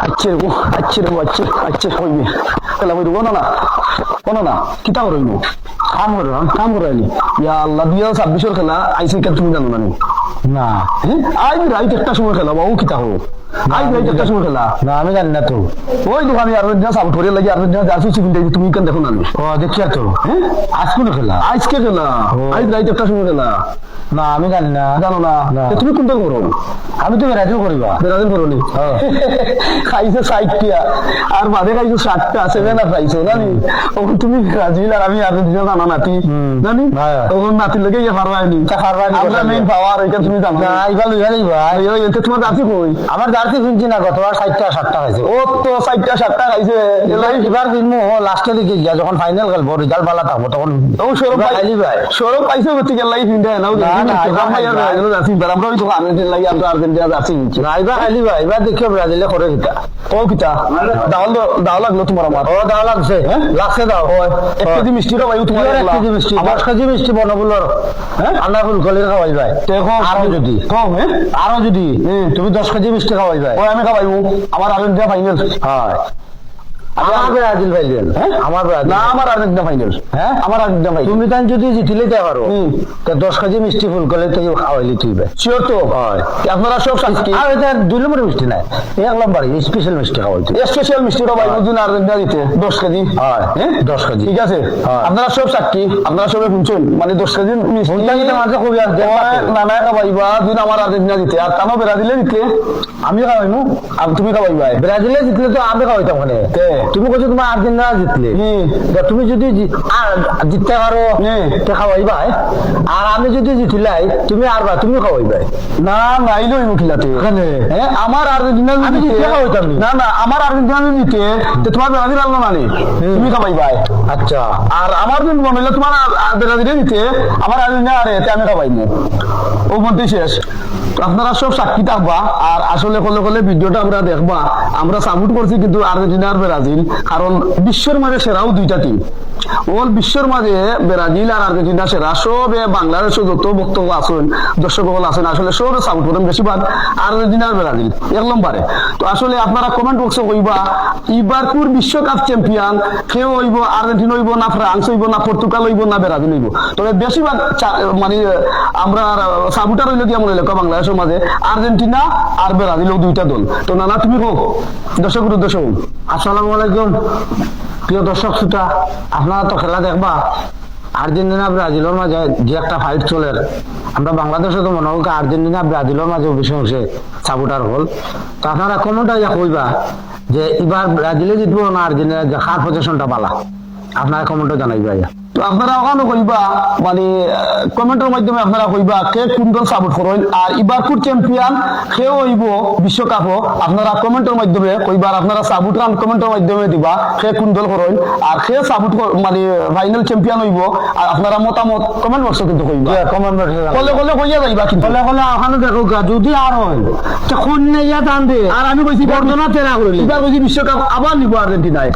আচ্ছা রে আচ্ছা রে আচ্ছা আচ্ছা কইবে তাহলে বই কোনো না কিতা করইব কাম করাইনি ইয়া আল্লাহ 2026 খেলা আইসি কে তুমি জানো না না আই রাইট একটা সময় খেলা বাবু কিতা হো আই রাইট একটা সময় খেলা না আমি জানি না তো ওই দোকানে আর্জেন্টিনা সাপোর্ট করে লাগি আর্জেন্টিনা জার্সি চিকিন দেই তুমি কেন দেখো না ও দেখি তো আজকে খেলা আজকে খেলা আই রাইট একটা সময় খেলা না আমি জানি না জানো না তুমি কোন দল করো আমি তো ব্রাজিল করিবা ব্রাজিল করো নি খাইছে 60টা আর বাদে খাইছে 60টা সেভেন আর খাইছো জানি ও তুমি ব্রাজিল আর আমি আর্জেন্টিনা জানা নাতি জানি ও নাতি লগে ইয়া পারবাইনি আমরা মেইন পাওয়ার এটা তুমি জানো না ইবা লইয়া যাইবা এই এটা তোমার জাতি কই আমার জার্সি কিনছি না গতবার 60টা 60টা খাইছে ও তো 60টা 60টা খাইছে এবার কিনবো লাস্টে দিকে গিয়া যখন ফাইনাল খেলবো রেজাল্ট ভালো থাকবো তখন ও সৌরভ খাইলি ভাই সৌরভ পাইছে গতি গেল লাগি ফিন্ডা নাও আমরা ওই তো আর্জেন্টিনা লাগি আমরা আর্জেন্টিনা যাচ্ছি না এবার খাইলি ভাই এবার দেখিও ব্রাজিলে করে কিটা ও কিতা দাও লাগলো তোমার আমার ও দাও লাগছে লাগছে দাও এক কেজি মিষ্টি রে ভাই তোমার 1 কেজি মিষ্টি 10 কেজি মিষ্টি বনবুলোর আন্না ফুল কলির খাওয়াই ভাই দেখো আরো যদি কম আরো যদি তুমি 10 কেজি মিষ্টি খাওয়াই ভাই ও আমি খাওয়াইবো আমার আর্জেন্টিনা ফাইনাল হয় আমার ব্রাজিল ফাইনাল আমার ব্রাজিল না আমার আর্জেন্টিনা ফাইনাল আমার আর্জেন্টিনা ফাইনাল তুমি তাই যদি জিতলে তে পারো তা 10 কেজি মিষ্টি ফুল কলে তো খাওয়াইলি তুই ভাই শিওর তো হয় আপনারা সব সাথী আর এটা 2 নম্বর মিষ্টি নাই 1 নম্বর স্পেশাল মিষ্টি খাওয়াইতে স্পেশাল মিষ্টি রে ভাই বুঝুন আর্জেন্টিনা দিতে 10 কেজি হয় 10 কেজি ঠিক আছে আপনারা সব সাক্ষী আপনারা সবাই শুনছেন মানে 10 কেজি মিষ্টি এটা মাঝে খুবই আর না না খাওয়াইবা দিন আমার আর্জেন্টিনা দিতে আর তানো ব্রাজিলে দিতে আমি খাওয়াইমু আর তুমি খাওয়াইবা ব্রাজিলে জিতলে তো আমি খাওয়াইতাম ওখানে তুমি কইছো তোমার আর্জেন্টিনা জিতলে তুমি যদি জিততে পারো তো খাওয়াইবা আর আমি যদি জিতলাই তুমি আরবা তুমি খাওয়াইবা না নাইলো মুখিলাতে আমার আর্জেন্টিনা আমি জিততে খাওয়াইতাম না না আমার আর্জেন্টিনা দিতে তো তোমার ব্রাজিল আনলো না তুমি খাওয়াইবা আচ্ছা আর আমার দিন মনে তোমার ব্রাজিলে দিতে আমার আর্জেন্টিনা আরে আমি খাওয়াইবো ও মধ্যে শেষ আপনারা সব সাক্ষী থাকবা আর আসলে কলে ভিডিওটা আমরা দেখবা আমরা সাপোর্ট করছি কিন্তু আর্জেন্টিনা আর ব্রাজিল কারণ বিশ্বের মাঝে সেরাও দুইটা টিম ওল বিশ্বের মাঝে ব্রাজিল আর আর্জেন্টিনা সেরা সবে বাংলাদেশে যত বক্তব্য আছেন দর্শক আছেন আসলে সবে সাপোর্ট করেন বেশিরভাগ আর্জেন্টিনা আর ব্রাজিল 1 নম্বরে তো আসলে আপনারা কমেন্ট বক্সে কইবা এবার কোন বিশ্বকাপ চ্যাম্পিয়ন কেউ হইব আর্জেন্টিনা হইব না ফ্রান্স হইব না পর্তুগাল হইব না ব্রাজিল হইব তবে বেশিরভাগ মানে আমরা সাপোর্টার হইলে কি আমরা লেখা বাংলাদেশের মাঝে আর্জেন্টিনা আর ব্রাজিল দুইটা দল তো নানা তুমি হোক দর্শকের উদ্দেশ্য হোক আসসালামু আলাইকুম প্রিয় দর্শক শ্রোতা আপনারা তো খেলা দেখবা আর্জেন্টিনা ব্রাজিলের মাঝে যে একটা ফাইট চলে আমরা বাংলাদেশে তো মনে হয় আর্জেন্টিনা ব্রাজিলের মাঝে বেশি অংশে সাপোর্টার হল তো আপনারা কমেন্টে কইবা যে এবার ব্রাজিলে জিতবো না আর্জেন্টিনা কার পজিশনটা পালা আপনারা কমেন্টে জানাইবা তো আপনারা ওখানে কইবা মানে কমেন্টের মাধ্যমে আপনারা কইবা কে কোন দল সাপোর্ট করেন আর এবার কোন চ্যাম্পিয়ন কে হইব বিশ্বকাপ আপনারা কমেন্টের মাধ্যমে কইবা আপনারা সাপোর্ট কমেন্টের মাধ্যমে দিবা কে কোন দল করেন আর কে সাপোর্ট মানে ফাইনাল চ্যাম্পিয়ন হইব আর আপনারা মতামত কমেন্ট বক্সে কিন্তু কইবা কমেন্ট বক্সে কলে কইয়া যাইবা কিন্তু কলে ওখানে দেখো যদি আর হয় তো কোন নেইয়া টান দে আর আমি কইছি বর্ধনা তেরা কইলি এবার কইছি বিশ্বকাপ আবার নিব আর্জেন্টিনায়